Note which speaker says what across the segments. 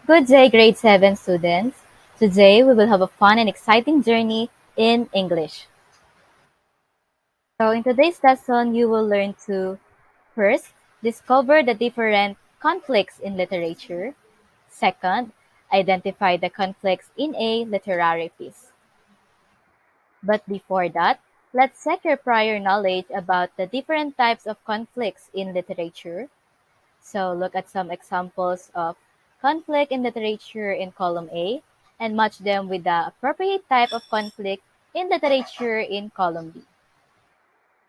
Speaker 1: Good day, grade 7 students. Today we will have a fun and exciting journey in English. So, in today's lesson, you will learn to first discover the different conflicts in literature. Second, identify the conflicts in a literary piece. But before that, let's check your prior knowledge about the different types of conflicts in literature. So look at some examples of conflict in literature in column A and match them with the appropriate type of conflict in literature in column B.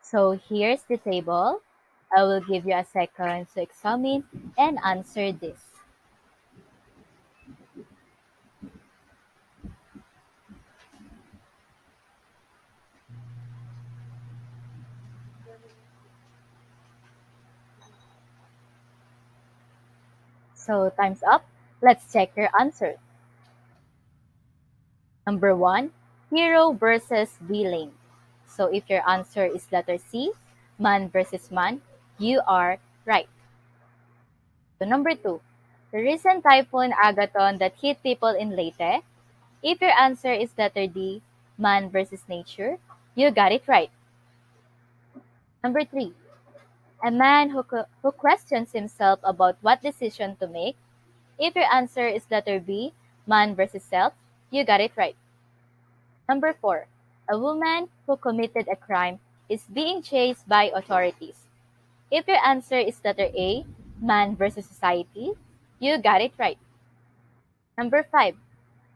Speaker 1: So here's the table. I will give you a second to examine and answer this. So time's up. Let's check your answer. Number one, hero versus villain. So if your answer is letter C, man versus man, you are right. So number two, the recent typhoon Agaton that hit people in Leyte. If your answer is letter D, man versus nature, you got it right. Number three, a man who questions himself about what decision to make. If your answer is letter B, man versus self, you got it right. Number four, a woman who committed a crime is being chased by authorities. If your answer is letter A, man versus society, you got it right. Number five,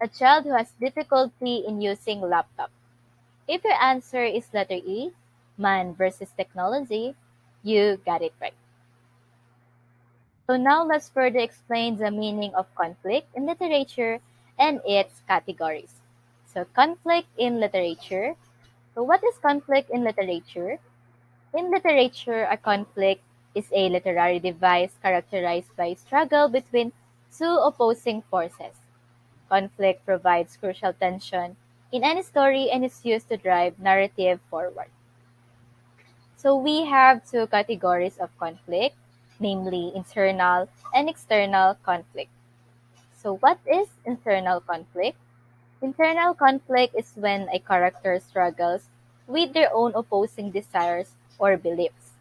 Speaker 1: a child who has difficulty in using laptop. If your answer is letter E, man versus technology, you got it right. So now let's further explain the meaning of conflict in literature and its categories. So conflict in literature. So what is conflict in literature? In literature, a conflict is a literary device characterized by struggle between two opposing forces. Conflict provides crucial tension in any story and is used to drive narrative forward. So we have two categories of conflict, namely internal and external conflict. So what is internal conflict? Internal conflict is when a character struggles with their own opposing desires or beliefs.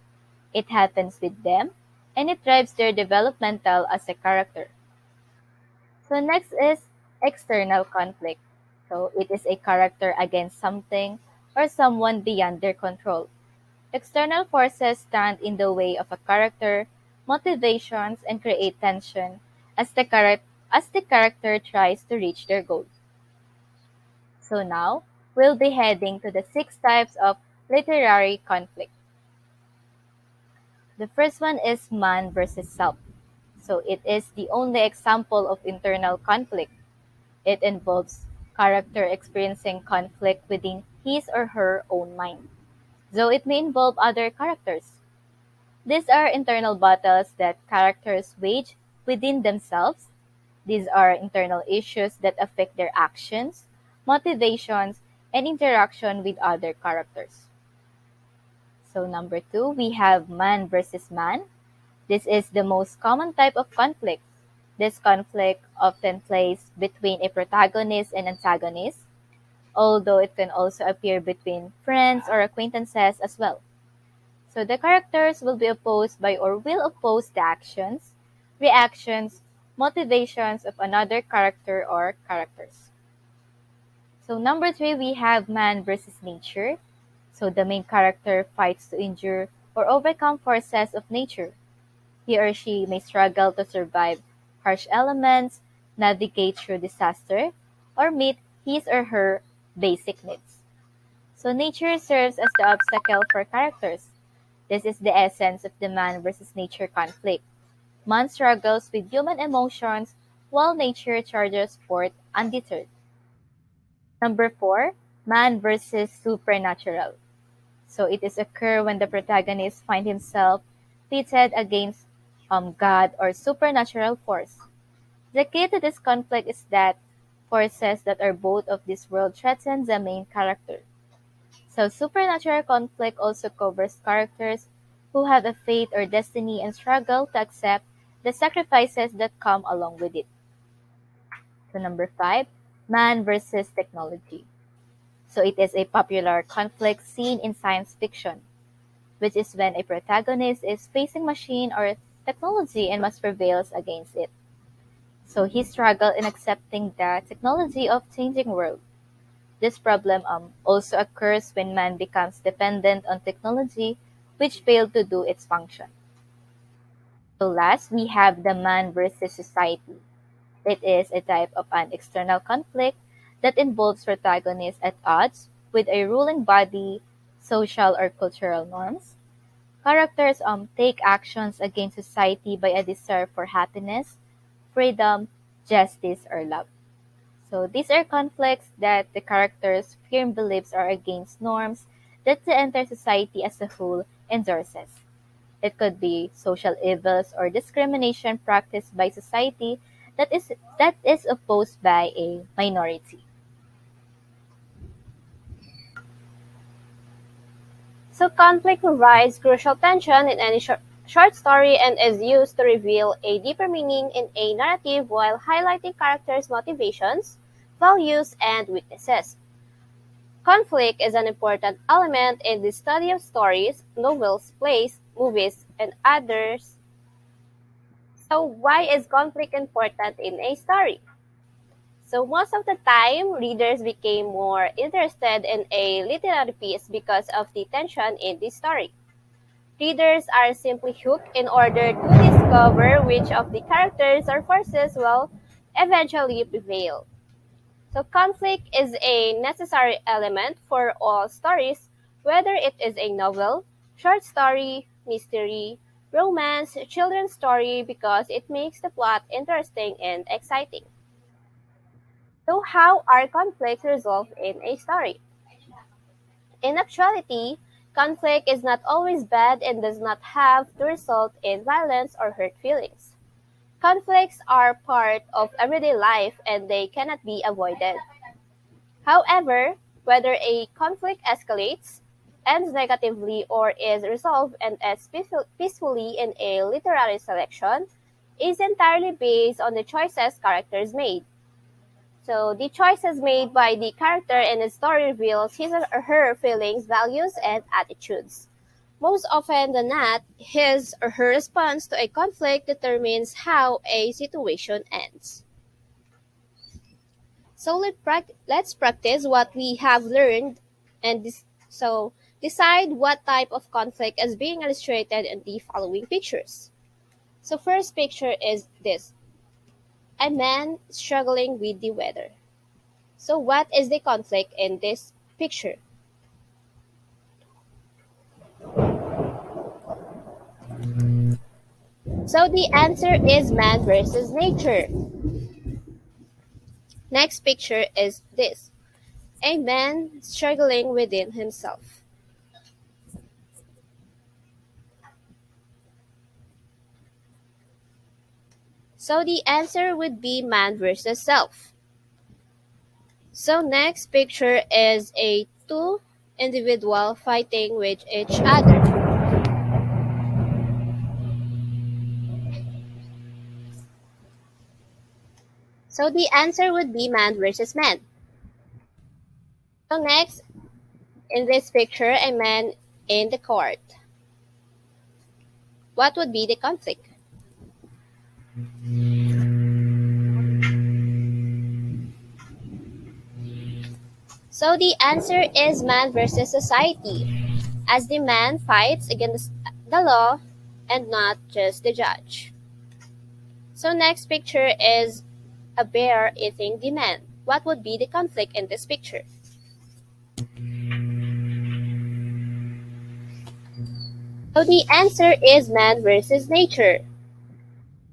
Speaker 1: It happens with them and it drives their developmental as a character. So next is external conflict. So it is a character against something or someone beyond their control. External forces stand in the way of a character, motivations, and create tension as the character tries to reach their goals. So now, we'll be heading to the six types of literary conflict. The first one is man versus self. So it is the only example of internal conflict. It involves character experiencing conflict within his or her own mind, though it may involve other characters. These are internal battles that characters wage within themselves. These are internal issues that affect their actions, motivations, and interaction with other characters. So number two, we have man versus man. This is the most common type of conflict. This conflict often plays between a protagonist and antagonist, although it can also appear between friends or acquaintances as well. So the characters will be opposed by or will oppose the actions, reactions, motivations of another character or characters. So number three, we have man versus nature. So the main character fights to endure or overcome forces of nature. He or she may struggle to survive harsh elements, navigate through disaster, or meet his or her basic needs. So nature serves as the obstacle for characters. This is the essence of the man versus nature conflict. Man struggles with human emotions while nature charges forth undeterred. Number four, man versus supernatural. So it is occur when the protagonist find himself pitted against God or supernatural force. The key to this conflict is that forces that are both of this world threaten the main character. So supernatural conflict also covers characters who have a fate or destiny and struggle to accept the sacrifices that come along with it. So number 5, man versus technology. So it is a popular conflict seen in science fiction, which is when a protagonist is facing machine or technology and must prevails against it. So he struggled in accepting the technology of changing world. This problem also occurs when man becomes dependent on technology which failed to do its function. So last, we have the man versus society. It is a type of an external conflict that involves protagonists at odds with a ruling body, social or cultural norms. Characters take actions against society by a desire for happiness, freedom, justice, or love. So these are conflicts that the characters' firm beliefs are against norms that the entire society as a whole endorses. It could be social evils or discrimination practiced by society that is opposed by a minority.
Speaker 2: So conflict provides crucial tension in any short story and is used to reveal a deeper meaning in a narrative while highlighting characters' motivations, values, and weaknesses. Conflict is an important element in the study of stories, novels, plays, movies, and others. So why is conflict important in a story? So most of the time, readers became more interested in a literary piece because of the tension in the story. Readers are simply hooked in order to discover which of the characters or forces will eventually prevail. So conflict is a necessary element for all stories, whether it is a novel, short story, mystery, romance, children's story, because it makes the plot interesting and exciting. So how are conflicts resolved in a story? In actuality, conflict is not always bad and does not have to result in violence or hurt feelings. Conflicts are part of everyday life and they cannot be avoided. However, whether a conflict escalates, ends negatively, or is resolved and ends peacefully in a literary selection is entirely based on the choices characters made. So the choices made by the character in the story reveals his or her feelings, values, and attitudes. Most often than not, his or her response to a conflict determines how a situation ends. So let's practice what we have learned and decide what type of conflict is being illustrated in the following pictures. So first picture is this: a man struggling with the weather. So what is the conflict in this picture? So the answer is man versus nature. Next picture is this: a man struggling within himself. So the answer would be man versus self. So next picture is a two individual fighting with each other. So the answer would be man versus man. So next, in this picture, a man in the court. What would be the conflict? So the answer is man versus society, as the man fights against the law and not just the judge. So next picture is a bear eating the man. What would be the conflict in this picture? So the answer is man versus nature.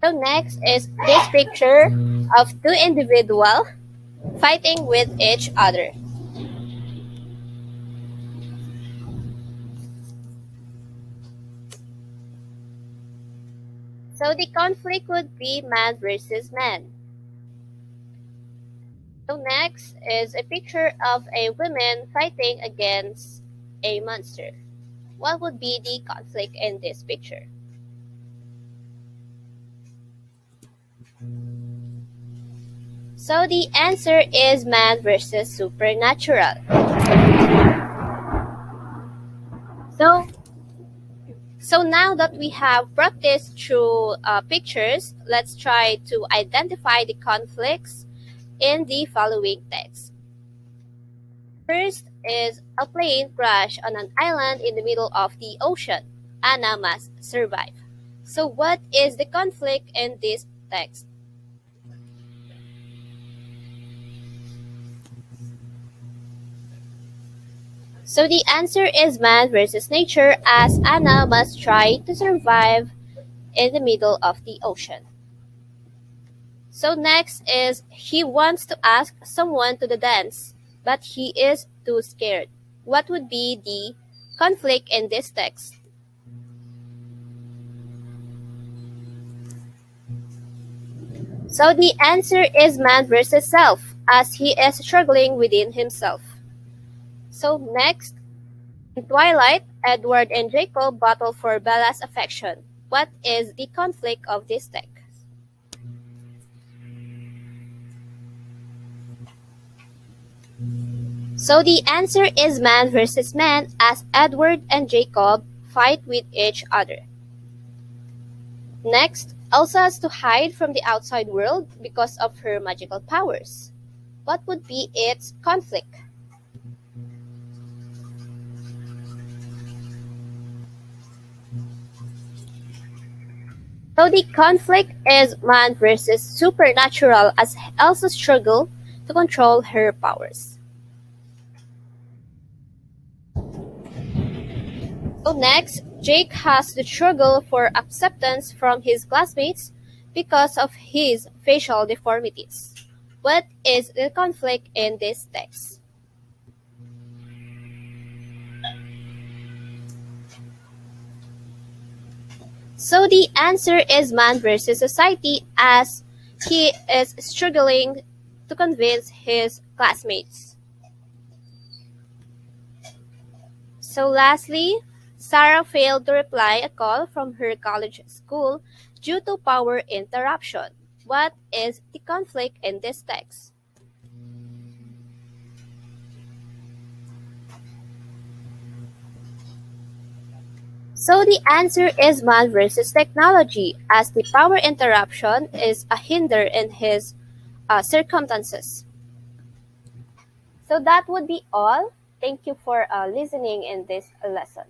Speaker 2: So next is this picture of two individuals fighting with each other. So the conflict would be man versus man. So next is a picture of a woman fighting against a monster. What would be the conflict in this picture? So the answer is man versus supernatural.
Speaker 1: So,
Speaker 2: So now that we have practiced through pictures, let's try to identify the conflicts in the following text. First is a plane crash on an island in the middle of the ocean. Anna must survive. So what is the conflict in this text? So the answer is man versus nature as Anna must try to survive in the middle of the ocean. So next is he wants to ask someone to the dance, but he is too scared. What would be the conflict in this text? So the answer is man versus self, as he is struggling within himself. So next, in Twilight, Edward and Jacob battle for Bella's affection. What is the conflict of this text? So the answer is man versus man as Edward and Jacob fight with each other. Next, Elsa has to hide from the outside world because of her magical powers. What would be its conflict? So the conflict is man versus supernatural as Elsa struggles to control her powers. So next, Jake has to struggle for acceptance from his classmates because of his facial deformities. What is the conflict in this text? So the answer is man versus society as he is struggling to convince his classmates. So lastly, Sarah failed to reply a call from her college school due to power interruption. What is the conflict in this text? So the answer is man versus technology as the power interruption is a hinder in his circumstances. So that would be all. Thank you for listening in this lesson.